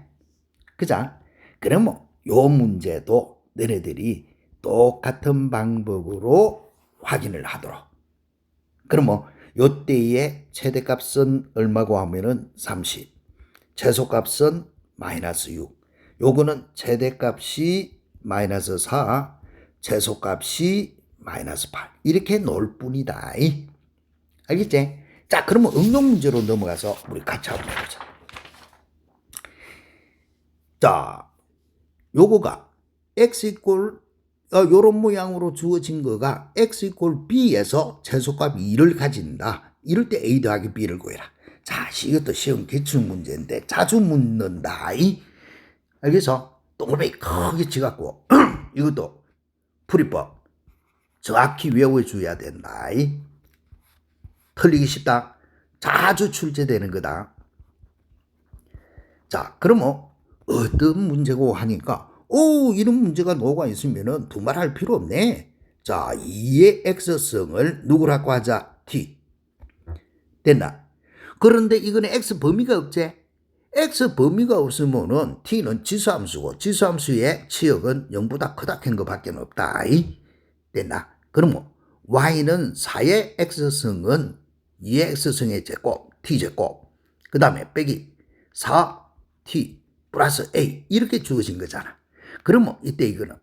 그자? 그러면 요 문제도 너네들이 똑같은 방법으로 확인을 하도록. 그러면 요때의 최대값은 얼마고 하면은 30. 최소값은 마이너스 6. 요거는 최대값이 마이너스 4, 최소값이 마이너스 8. 이렇게 놓을 뿐이다. 알겠지? 자, 그러면 응용 문제로 넘어가서 우리 같이 한번 해보자. 자, 요거가 x 이꼴 요런 모양으로 주어진 거가 x 이꼴 b에서 최소값 2를 가진다. 이럴 때 a 더하기 b를 구해라. 자, 이것도 쉬운 기출문제인데 자주 묻는다. 알겠어? 동그라미 크게 치갖고 이것도 풀이법 정확히 외워줘야 된다. 틀리기 쉽다. 자주 출제되는 거다. 자, 그러면 어떤 문제고 하니까 이런 문제가 녹아 있으면은 두말할 필요 없네. 자, 2의 x승을 누구라고 하자? t. 됐나? 그런데 이거는 x 범위가 없지? x 범위가 없으면은 t는 지수함수고 지수함수의 치역은 0보다 크다 한 것밖에 없다. 됐나? 그러면 y는 4의 x승은 2의 x승의 제곱 t제곱 그 다음에 빼기 4t 플러스 a 이렇게 주어진 거잖아. 그러면 이때 이거는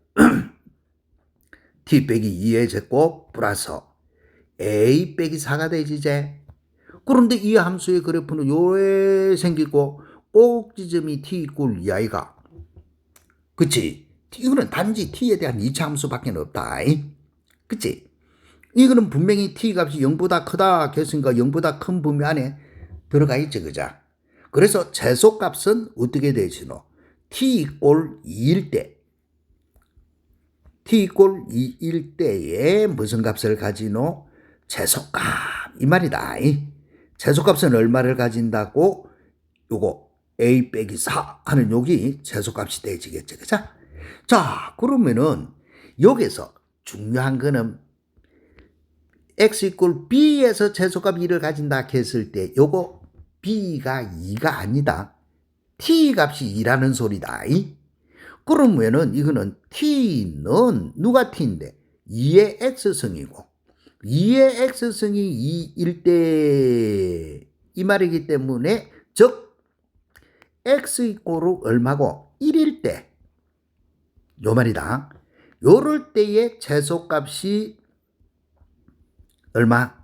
t 빼기 2의 제곱 플러스 a 빼기 4가 되지. 그런데 이 함수의 그래프는 요래 생기고 꼭지점이 t 이꼴 2i가 그치? 이거는 단지 t에 대한 2차 함수밖에 없다. 그치? 이거는 분명히 t 값이 0보다 크다 했으니까 0보다 큰 범위 안에 들어가 있지. 그자? 그래서 최소값은 어떻게 되지노? t 이꼴 2일 때 t 이꼴 2일 때에 무슨 값을 가지노? 최소값 이 말이다. 최소값은 얼마를 가진다고? 요거 a 빼기 4 하는 여기 최소값이 되지겠죠. 그죠? 자, 그러면은 여기서 중요한 거는 x 이꼴 b에서 최소값 2를 가진다 했을 때 요거 b가 2가 아니다. t 값이 2라는 소리다. 그러면은 이거는 t는 누가 t인데 2의 x승이고 2의 x승이 2일 때 이 말이기 때문에 즉 x 이꼴로 얼마고 1일 때 요 말이다. 요럴 때의 최소값이 얼마?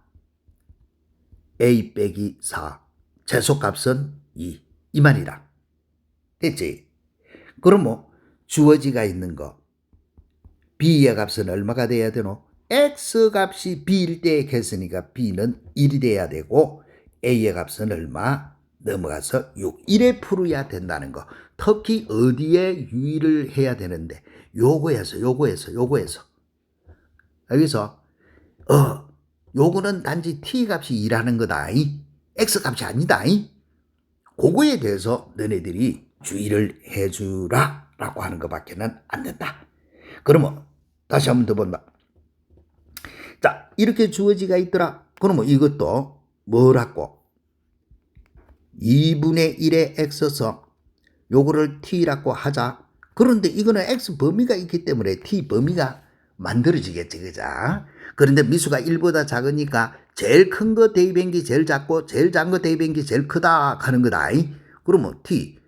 a 빼기 4 최소값은 2 이 말이라. 됐지? 그러면 주어지가 있는 거 b의 값은 얼마가 돼야 되노? x 값이 b일 때 했으니까 b는 1이 돼야 되고 a의 값은 얼마? 넘어가서 6. 1에 풀어야 된다는 거. 특히 어디에 유의를 해야 되는데 요거에서 여기서 요거는 단지 t 값이 2라는 거다. x 값이 아니다. 그거에 대해서 너네들이 주의를 해주라 라고 하는 것밖에는 안 된다. 그러면 다시 한번 더 본다. 자, 이렇게 주어지가 있더라. 그러면 이것도 뭐라고? 2분의 1의 x선 요거를 t라고 하자. 그런데 이거는 x 범위가 있기 때문에 t 범위가 만들어지겠지, 그자? 그런데 미수가 1보다 작으니까 제일 큰 거 대입한 게 제일 작고 제일 작은 거 대입한 게 제일 크다 하는 거다. 그러면 t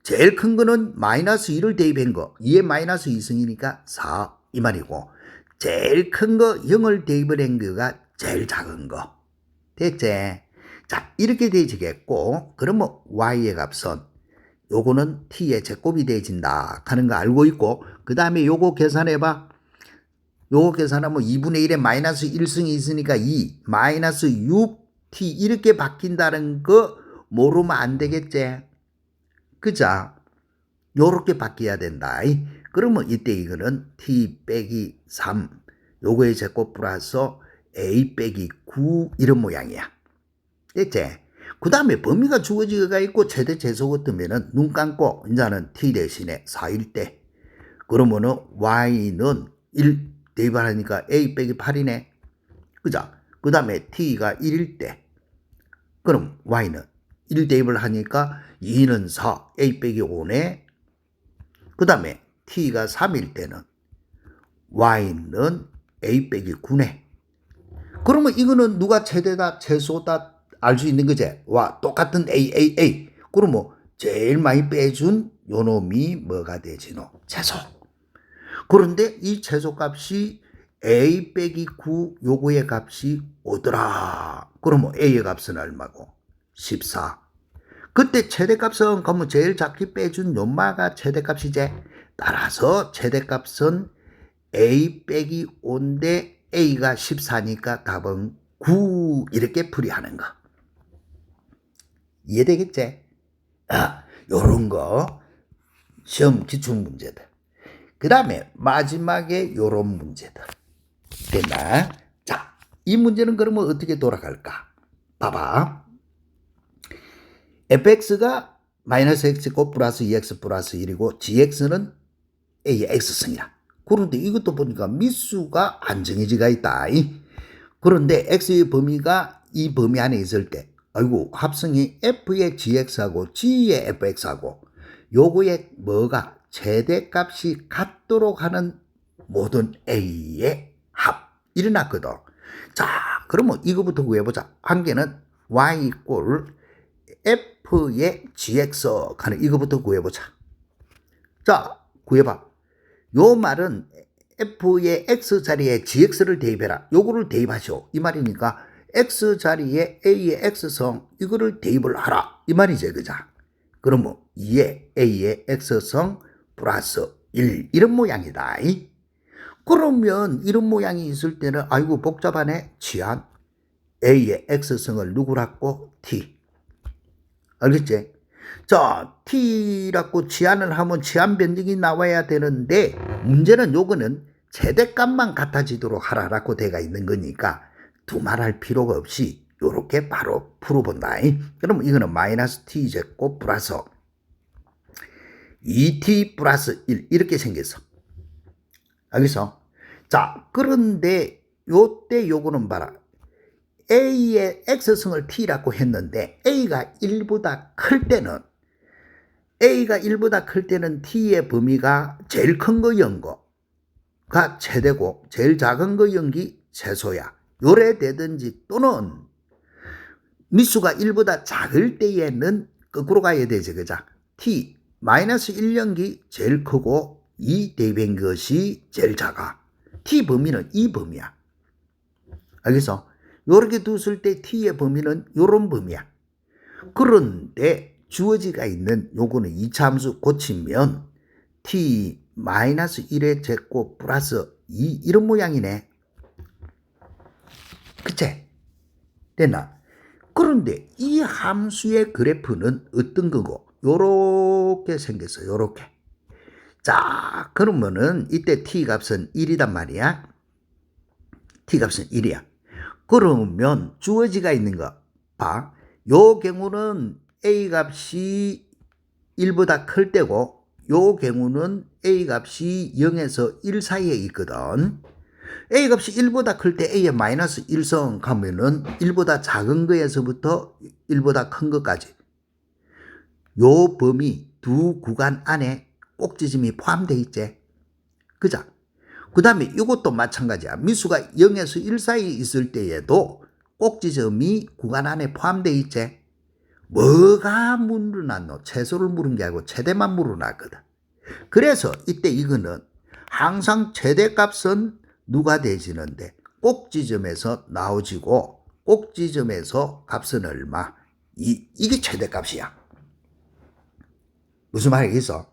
제일 큰 거는 마이너스 1을 대입한 거 2에 마이너스 2승이니까 4 이 말이고, 제일 큰 거 0을 대입을 한 거가 제일 작은 거. 됐지? 자, 이렇게 되어지겠고, 그러면 y의 값은 요거는 t의 제곱이 되어진다 하는 거 알고 있고, 그 다음에 요거 계산해봐. 요거 계산하면 2분의 1에 마이너스 1승이 있으니까 2 마이너스 6t 이렇게 바뀐다는 거 모르면 안 되겠지? 그자? 요렇게 바뀌어야 된다. 그러면 이때 이거는 t 빼기 3 요거의 제곱 플러스 a 빼기 9 이런 모양이야. 됐지? 그 다음에 범위가 주어지가 있고 최대 최소가 뜨면은 눈 감고 이제는 t 대신에 4일 때 그러면은 y는 1 대입하니까 a 빼기 8이네. 그죠? 그 다음에 t가 1일 때 그럼 y는 1 대입을 하니까 2는 4 a 빼기 5네. 그 다음에 t가 3일 때는 y는 a 빼기 9네. 그러면 이거는 누가 최대다 최소다 알 수 있는 거지. 와, 똑같은 a. 그러면 제일 많이 빼준 요 놈이 뭐가 되지노? 최소. 그런데 이 최소값이 a 빼기 9 요거의 값이 오더라. 그러면 a의 값은 얼마고? 14. 그때 최대값은 그러면 제일 작게 빼준 요마가 최대값이지. 따라서 최대값은 a 빼기 5인데 a가 14니까 답은 9 이렇게 풀이하는 거. 이해되겠지? 요런 거 시험 기출문제들. 그 다음에 마지막에 요런 문제들. 됐나? 자, 이 문제는 그러면 어떻게 돌아갈까? 봐봐. fx가 마이너스 x고 플러스 2x 플러스 1이고 gx는 a의 x승이야. 그런데 이것도 보니까 미수가 안 정해지가 있다. 그런데 x의 범위가 이 범위 안에 있을 때 아이고 합성이 f의 gx하고 g의 fx하고 요거의 뭐가 최대값이 같도록 하는 모든 a의 합 일어났거든. 자, 그러면 이거부터 구해보자. 한 개는 y 이꼴 f의 gx 하는 이거부터 구해보자. 자, 구해봐. 요 말은 f의 x자리에 gx를 대입해라. 요거를 대입하시오. 이 말이니까 x자리에 a의 x성 이거를 대입을 하라. 이 말이지, 그자? 그러면 2의 a의 x성 플러스 1 이런 모양이다. 그러면 이런 모양이 있을 때는 아이고 복잡하네. 치안 a의 x성을 누구라고? t. 알겠지? 자, t라고 치안을 하면 치안 변경이 나와야 되는데 문제는 요거는 최대값만 같아지도록 하라라고 돼가 있는 거니까 두말할 필요가 없이 요렇게 바로 풀어본다. 그러면 이거는 마이너스 t 제곱 플러스 2t 플러스 1 이렇게 생겼어. 알겠어? 자, 그런데 요때 요거는 봐라. a의 x승을 t라고 했는데 a가 1보다 클 때는 t의 범위가 제일 큰 거 0거가 최대고 제일 작은 거 0기 최소야. 요래 되든지 또는 미수가 1보다 작을 때에는 거꾸로 가야 되지, 그자? t 마이너스 1년기 제일 크고 2 대입한 것이 제일 작아. t 범위는 이 범위야. 알겠어? 요렇게 뒀을 때 t의 범위는 요런 범위야. 그런데 주어지가 있는 요거는 이차함수 고치면 t 마이너스 1의 제곱 플러스 2 이런 모양이네. 그치? 됐나? 그런데 이 함수의 그래프는 어떤 거고? 요렇게 생겼어. 요렇게. 자, 그러면은 이때 t 값은 1이단 말이야. t 값은 1이야. 그러면 주어지가 있는 거 봐. 요 경우는 a 값이 1보다 클 때고 요 경우는 A 값이 0에서 1 사이에 있거든. A 값이 1보다 클 때 A의 마이너스 1성 가면은 1보다 작은 거에서부터 1보다 큰 것까지 요 범위 두 구간 안에 꼭지점이 포함되어 있지. 그죠? 그 다음에 이것도 마찬가지야. 미수가 0에서 1 사이에 있을 때에도 꼭지점이 구간 안에 포함되어 있지. 뭐가 물어놨노? 최소를 물은 게 아니고 최대만 물어놨거든. 그래서 이때 이거는 항상 최대값은 누가 되지는데 꼭지점에서 나오지고 꼭지점에서 값은 얼마? 이게 최대값이야. 무슨 말이겠어?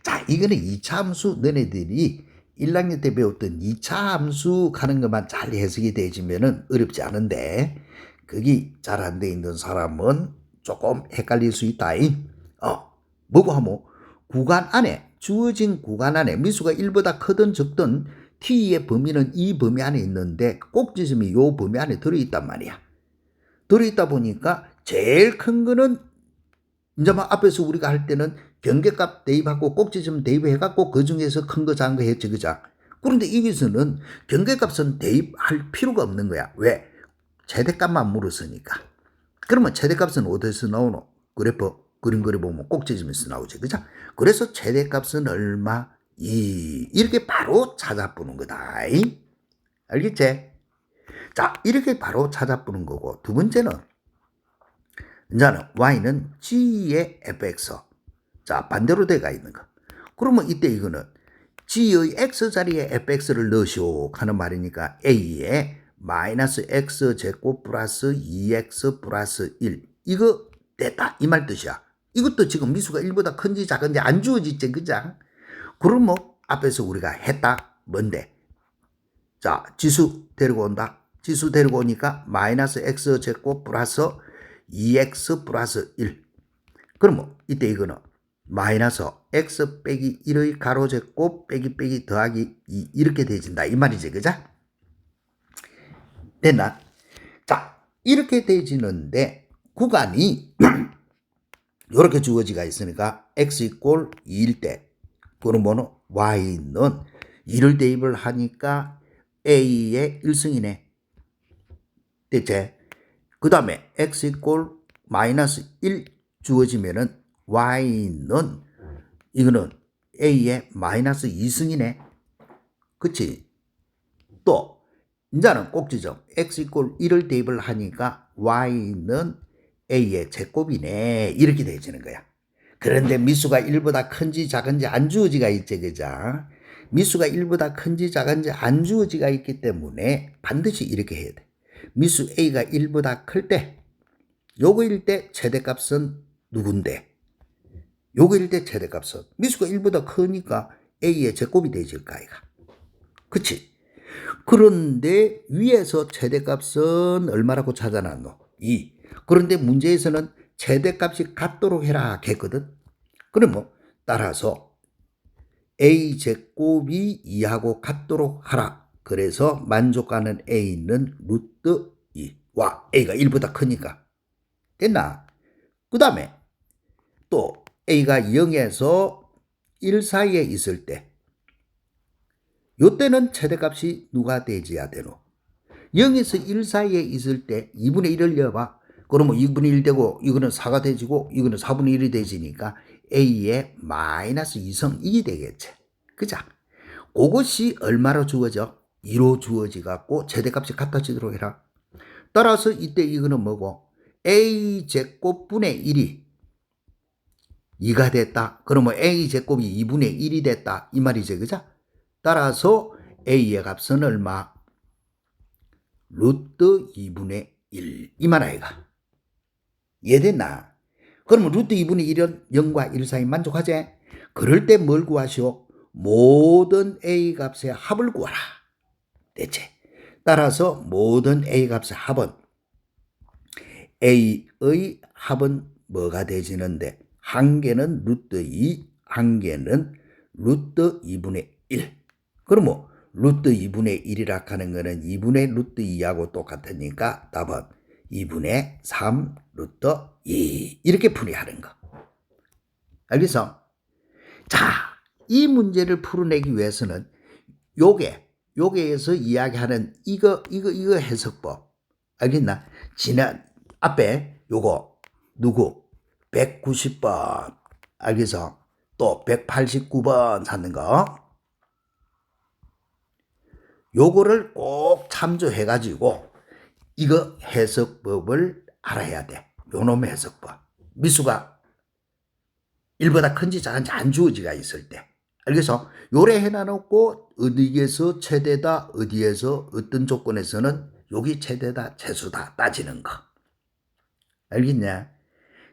자, 이거는 2차 함수 너네들이 1학년 때 배웠던 2차 함수 가는 것만 잘 해석이 되지면은 어렵지 않은데 그게 잘 안 돼 있는 사람은 조금 헷갈릴 수 있다. 뭐고 하면 구간 안에 주어진 구간 안에 미수가 1보다 크든 적든 t의 범위는 이 범위 안에 있는데 꼭지점이 이 범위 안에 들어있단 말이야. 들어있다 보니까 제일 큰 거는 이제 막 앞에서 우리가 할 때는 경계값 대입하고 꼭지점 대입해갖고 그 중에서 큰 거 작은 거 했지, 그죠? 그런데 여기서는 경계값은 대입할 필요가 없는 거야. 왜? 최대값만 물었으니까. 그러면 최대값은 어디서 나오노? 그래프 그림 그려보면 꼭지점에서 나오지, 그죠? 그래서 최대값은 얼마? 이렇게 바로 찾아보는 거다. 알겠지? 자, 이렇게 바로 찾아보는 거고, 두 번째는 이제는 y는 g의 fx. 자, 반대로 돼가 있는 거. 그러면 이때 이거는 g의 x 자리에 fx를 넣으시오 하는 말이니까 a에 마이너스 x 제곱 플러스 2x 플러스 1 이거 됐다 이 말 뜻이야. 이것도 지금 미수가 1보다 큰지 작은지 안 주어지지, 그죠? 그러면 앞에서 우리가 했다 뭔데? 자, 지수 데리고 온다. 지수 데리고 오니까 마이너스 x 제곱 플러스 2x 플러스 1. 그러면 이때 이거는 마이너스 x 빼기 1의 가로제곱 빼기 더하기 2 이렇게 되어진다 이 말이지, 그죠? 됐나? 자, 이렇게 되어지는데 구간이 이렇게 주어지가 있으니까 x 이꼴 2일 때 그러면 y는 2를 대입을 하니까 a의 1승이네. 됐지? 그 다음에 x 이꼴 마이너스 1 주어지면은 y는 이거는 a의 마이너스 2승이네. 그치? 또 이제는 꼭지점 x 이꼴 1을 대입을 하니까 y는 a의 제곱이네. 이렇게 되어지는 거야. 그런데 미수가 1보다 큰지 작은지 안 주어지가 있지, 그죠? 미수가 1보다 큰지 작은지 안 주어지가 있기 때문에 반드시 이렇게 해야 돼. 미수 a가 1보다 클 때 요거일 때 최대값은 누군데? 요거일 때 최대값은 미수가 1보다 크니까 a의 제곱이 되질 까이가. 그치? 그런데 위에서 최대값은 얼마라고 찾아놨노? 2. 그런데 문제에서는 최대값이 같도록 해라 했거든. 그러면 따라서 a 제곱이 2하고 같도록 하라. 그래서 만족하는 a는 루트 2와 a가 1보다 크니까. 됐나? 그 다음에 또 a가 0에서 1 사이에 있을 때 요때는 최대값이 누가 되지야 되노? 0에서 1 사이에 있을 때 2분의 1을 넣어봐. 그러면 2분의 1 되고 이거는 4가 되지고 이거는 4분의 1이 되지니까 a의 마이너스 2성 2이 되겠지. 그죠? 그것이 얼마로 주어져? 2로 주어지 갖고 최대값이 같아지도록 해라. 따라서 이때 이거는 뭐고? a 제곱분의 1이 2가 됐다. 그러면 a 제곱이 2분의 1이 됐다. 이 말이죠. 그죠? 따라서 a의 값은 얼마? 루트 2분의 1. 이 말 아이가. 이해됐나? 그러면 루트 2분의 1은 0과 1 사이 만족하지? 그럴 때 뭘 구하시오? 모든 a 값의 합을 구하라. 됐지? 따라서 모든 a 값의 합은 a의 합은 뭐가 되지는데 한 개는 루트 2, 한 개는 루트 2분의 1. 그러면 루트 2분의 1이라 하는 거는 2분의 루트 2하고 똑같으니까 답은 2분의 3 루트 2 이렇게 풀이하는 거. 알겠어? 자, 이 문제를 풀어내기 위해서는 요게에서 이야기하는 이거 해석법. 알겠나? 지난 앞에 요거 누구 190번 알겠어? 또 189번 찾는 거 요거를 꼭 참조해 가지고 이거 해석법을 알아야 돼. 요놈의 해석법. 미수가 1보다 큰지 작은지 안 주어지가 있을 때. 알겠어? 요래 해놔놓고 어디에서 최대다 어디에서 어떤 조건에서는 여기 최대다 최소다 따지는 거. 알겠냐?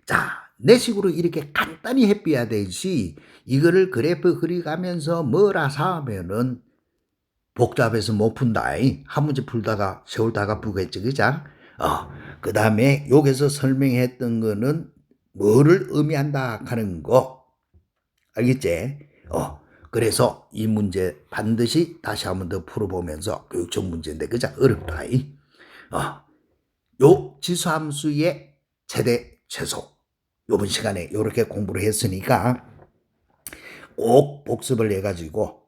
자, 내 식으로 이렇게 간단히 해봐야 되지 이거를 그래프 그리가면서 뭐라 사하면은 복잡해서 못 푼다. 한 문제 풀다가 세월 다 갚으겠지, 그자? 그 다음에 여기서 설명했던 거는 뭐를 의미한다 하는 거. 알겠지? 그래서 이 문제 반드시 다시 한번 더 풀어보면서 교육적 문제인데, 그자? 어렵다. 요 지수함수의 최대, 최소. 요번 시간에 이렇게 공부를 했으니까 꼭 복습을 해가지고,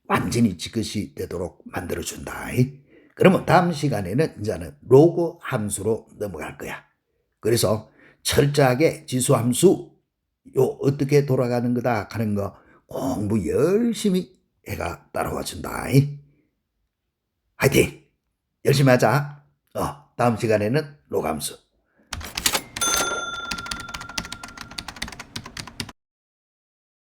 완전히 지그시 되도록 만들어준다. 그러면 다음 시간에는 이제는 로그 함수로 넘어갈 거야. 그래서 철저하게 지수함수 요 어떻게 돌아가는 거다 하는 거 공부 열심히 해가 따라와 준다. 화이팅! 열심히 하자. 다음 시간에는 로그 함수.